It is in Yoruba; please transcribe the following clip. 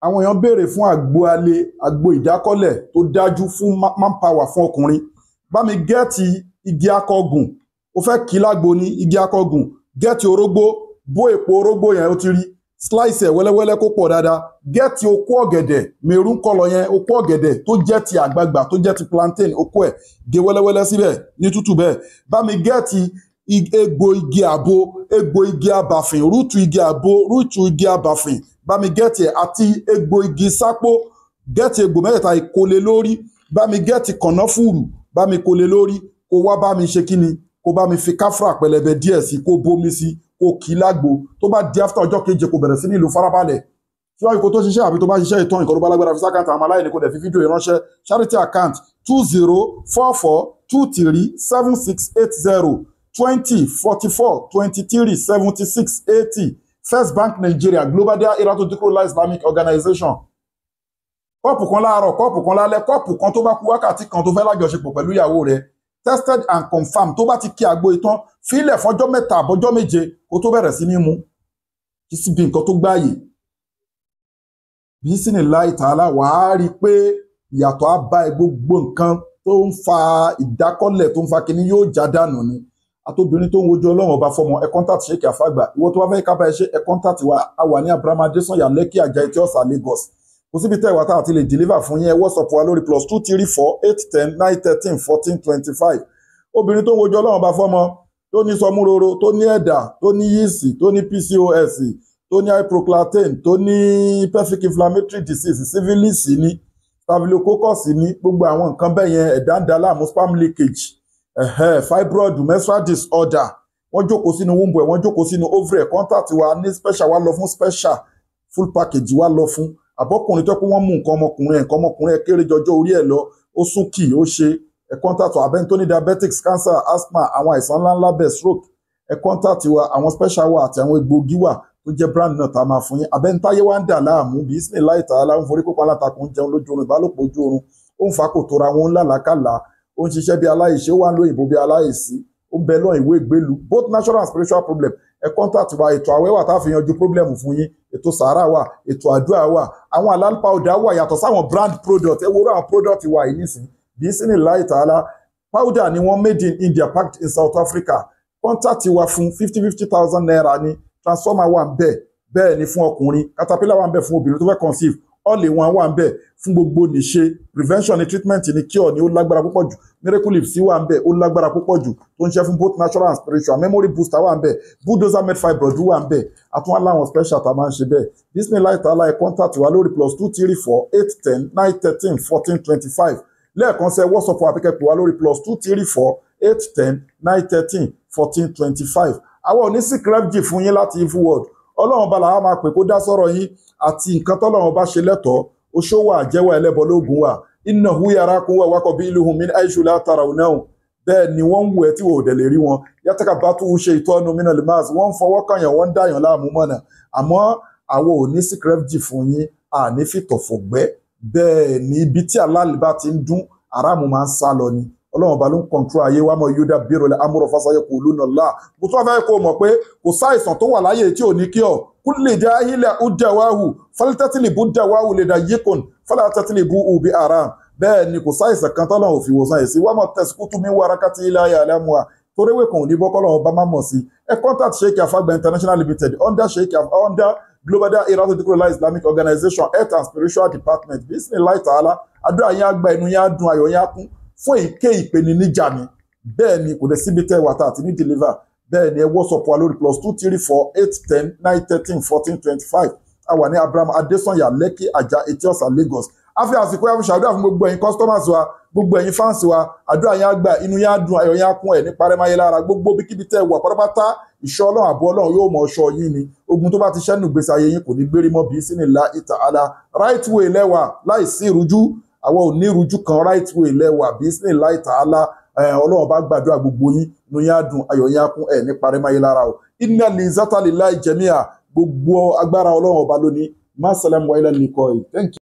àwọn èèyàn béèrè fún àgbo alẹ́ àgbo ìdákọ́lẹ̀ tó dájú fún manpower fún ọkùnrin bá mi gẹ́ẹ̀tì igi akọgùn ó fẹ́ kí lágbo ní igi akọgùn gẹ́ẹ̀tì orógbó bó èpo orógbó yẹn ó ti rí slice ẹ̀ wẹ́lẹ́wẹ́lẹ́ kó pọ̀ dáadáa gẹ́ẹ̀tì okó ọ̀gẹ̀dẹ̀ maroon kọ́lọ̀ yẹn okó ọ̀gẹ̀dẹ̀ tó jẹ́ ti àgbagbà tó jẹ́ ti plantain okó ẹ̀ gé wẹ́lẹ́wẹ́lẹ́ síbẹ̀ ní tútù bẹ́ẹ̀ bá mi gẹ́ẹ̀tì egbò igi àbo egbò igi abàfìn rúùtù igi àbo rúùtù igi abàfìn bá mi gẹ́ẹ̀tì ẹ̀ àti egbò igi sápó gẹ́ẹ̀tì egbò mẹ́tẹ̀ẹ̀ta ìkólé lórí bá mi gẹ́ẹ̀tì kànáfùrù bá mi kólé lórí kó wá bá mi ṣe kíni kó bá mi fi káfíà pẹlẹbẹ díẹ̀ sí kó bomi sí kó kí lágbo tó bá di after ọjọ́ keje kó bẹ̀rẹ̀ sí ní ìlú farabalẹ̀ síwájú kó tó ṣiṣẹ́ àbí tó bá ṣiṣẹ́ ìtàn ìkọ́ tó bá lágbára fi sákàtà àwọn aláìní kó dẹ̀ fi fídíò ìránṣẹ́ charity account 2044237680 2044237680 First Bank Nigeria Global Dahiratu Dhikrlahi Islamic Organization. Kọ́ọ̀pù kan láàárọ̀ kọ́ọ̀pù kan lálẹ́ kọ́ọ̀pù kan tó bá kú wákàtí kan tó fẹ́ lájọṣepọ̀ pẹ̀lú ìyàwó rẹ̀ tested and confirmed tó bá ti kí àgbo ìtàn fílẹ̀ fọjọ́ mẹ́ta àbọ̀jọ́ méje kó tó bẹ̀rẹ̀ sí ní mu kí sí bí nǹkan tó gbáàyè bí sí ní láì tààlà wàá rí i pé ìyàtọ̀ á bá gbogbo nǹkan tó ń fa ìdákọ́lẹ̀ tó ń fa kíní yóò já dànù ni àtòbìnrin tó ń wojú ọlọ́run ọba fọmọ ẹ contact Sheikh Afagba ìwọ tó bá fẹ́ kábàá ẹ ṣe ẹ contact wa a wà ní Abraham Adesanya Lekki Ajah Etí Ọ̀sà Lagos kò síbi tẹ́ ìwà tá àti lè deliver fún yín ẹ WhatsApp wa lórí +2348109131425 obìnrin tó ń wojú ọlọ́run ọba fọmọ tó ní sọmúroro tó ní ẹ̀dà tó ní yíìsì tó ní PCOS tó ní hyperclatane tó ní pelvic inflammatory disease syphilis ní staphylococcus ní gbogbo àwọn nǹkan bẹ́ẹ̀ yẹn ẹ̀dá ń da láàmú sperm leakage fibroid menstrual disorder wọ́n jókòó sínú womb ẹ̀ wọ́n jókòó sínú ovary contact wa ní special wa lọ fún special full package wa lọ fún àbọ́kùnrin tó kó wọ́n mú nǹkan ọmọkùnrin ẹ̀ kéré jọjọ́ orí ẹ̀ lọ ó sún kì ó ṣe contact wa abẹ́ni tó ní diabetics cancer asthma àwọn àìsàn ńláńlá bẹ́ẹ̀ stroke contact wa àwọn special wa àti àwọn egbòogi wa tó jẹ́ brand náà tá a máa fún yín abẹ́ni táyé wa ń dà láàmú bí ismail láì tààlà ń forí kópa alátakùn ń jẹun lójú oorun ìbálòpọ̀ ojú oorun ó ń fa kò tóra wọn ń làlákàlà ó ń ṣiṣẹ́ bí aláìṣe ó wà ń lo ìbò bí aláìsí ó ń bẹ lọ ìwé ìgbélu both natural and spiritual problem contact wa ètò àwẹ̀ wà tá a fi yanjú problem fún yín ètò sàárà wà ètò àdúrà wà àwọn àlálùpà ọ̀dà wà yàtọ̀ sáwọn brand product ẹ wúrọ̀ àwọn product wà yìí nísìnyí bí sínú láì tààlà powder ni wọ́n made in India packed in South Africa contact wa fún 50,000 naira ni transformer wà ń bẹ̀ bẹ́ẹ̀ ni fún ọkùnrin caterpillar wà ń bẹ̀ fún obìnrin tó fẹ́ conceive all in one wà ń bẹ̀ fún gbogbo níṣe prevention ni treatment ni cure ni ó lágbára púpọ̀ jù miracle leaf sí wà ń bẹ̀ ó lágbára púpọ̀ jù tó ń ṣe fún both natural and spiritual memory booster wà ń bẹ̀ bulldozer made fibroid wà ń bẹ̀ àtúnwá láwọn special tá a máa ń ṣe bẹ́ẹ̀ bismillah ta'ala ẹ contact wa lórí +23481011425 lẹ́ẹ̀kan sẹ́ WhatsApp wa àbíkẹ́ pè wá lórí +23481011425 àwọn ò ní sí crefg fún yín láti evil world ọlọ́run bá làwọn máa pè kó dá sọ̀rọ̀ yín àti nǹkan tọ́lọ́run bá ṣe lẹ́tọ̀ọ́ oṣó wà jẹ́wọ́ ẹlẹ́bọ lóògùn wà innahu yarakum wa qabiluhum min haythu la tarawnahum bẹ́ẹ̀ ni wọ́n ń wù ẹ́ tí wò ó dẹ̀ lè rí wọn yatakabbatu shaytanu minal mas wọ́n ń fọwọ́ kànyàn wọ́n ń dàyàn láàmú mọ́nà àmọ́ àwọn ò ní sí crefg fún yín àní fìtọ̀fọ̀gbẹ́ bẹ́ẹ̀ ni ibi tí aláàlì bá ti ń dún aráàmù máa ń sá lọ ni ọlọ́run bá ló ń kọ̀ǹtró ayé wa mọ̀ yóò dá bírò lẹ́ amúrò fásáyé kò lónà láà mo tún wá fẹ́ kó o mọ̀ pé kò sáìsàn tó wà láyé tí ò ní kí ọ kú lè dá ilẹ̀ ó dá wáhù fálítẹ́tìlì bú dá wáhù lè dá yíkùn fálítẹ́tìlì bú ubi aram bẹ́ẹ̀ ni kò sáìsàn kan tọ́lọ̀ òfin wòsàn èsì wá mọ̀ tẹ̀sí kútù mi wárakàtí ilé ayé alámùwà toréwé kan ò ní bọ́ kọ́lọ̀ ọba má mọ̀ sí ẹ contact Sheikh Afagba International Limited under Global Dahiratu Dhikrlahi Islamic Organization Health and Spiritual Department bismillah ta'ala àdúrà yín á gba inú yín á dùn ayọ̀ yín á kún fún èké ìpèníjà ni bẹ́ẹ̀ ni kò lè síbi tẹ́ wà tá àti ní deliver bẹ́ẹ̀ ni ẹ WhatsApp wa lórí +23481011425 a wà ní Abraham Adesanya Lekki Ajah Etí Ọ̀sà Lagos a fi àsìkò yà fi ṣàdúrà fún gbogbo ẹ̀yin customers wa gbogbo ẹ̀yin fans wa àdúrà yín á gbà inú yín á dùn ayọ̀ yín á kún ẹ̀ ní parẹ́máyé lára gbogbo bíkíbi tẹ́ wà pátápátá ìṣọ́ ọlọ́run àbọ̀ ọlọ́run yóò mọ ọṣọ yín ni ogun tó bá ti ṣẹ́nu gbèsè ayé yín kò ní gbérí mọ́ bí sinillahi ta'ala right way lẹ́wà láìsí ìrújú àwọn ò ní ìrújú kan right way lẹ́wà bí sinillahi ta'ala ọlọ́run bá gbàdúrà gbogbo yín inú yín á dùn ayọ̀ yín á kún ẹ̀ ní parẹ́máyé lára o inna lizzata lillahi jami'a gbogbo agbára ọlọ́run ọba lónìí má sàlámù wa ilal liqa'i thank you.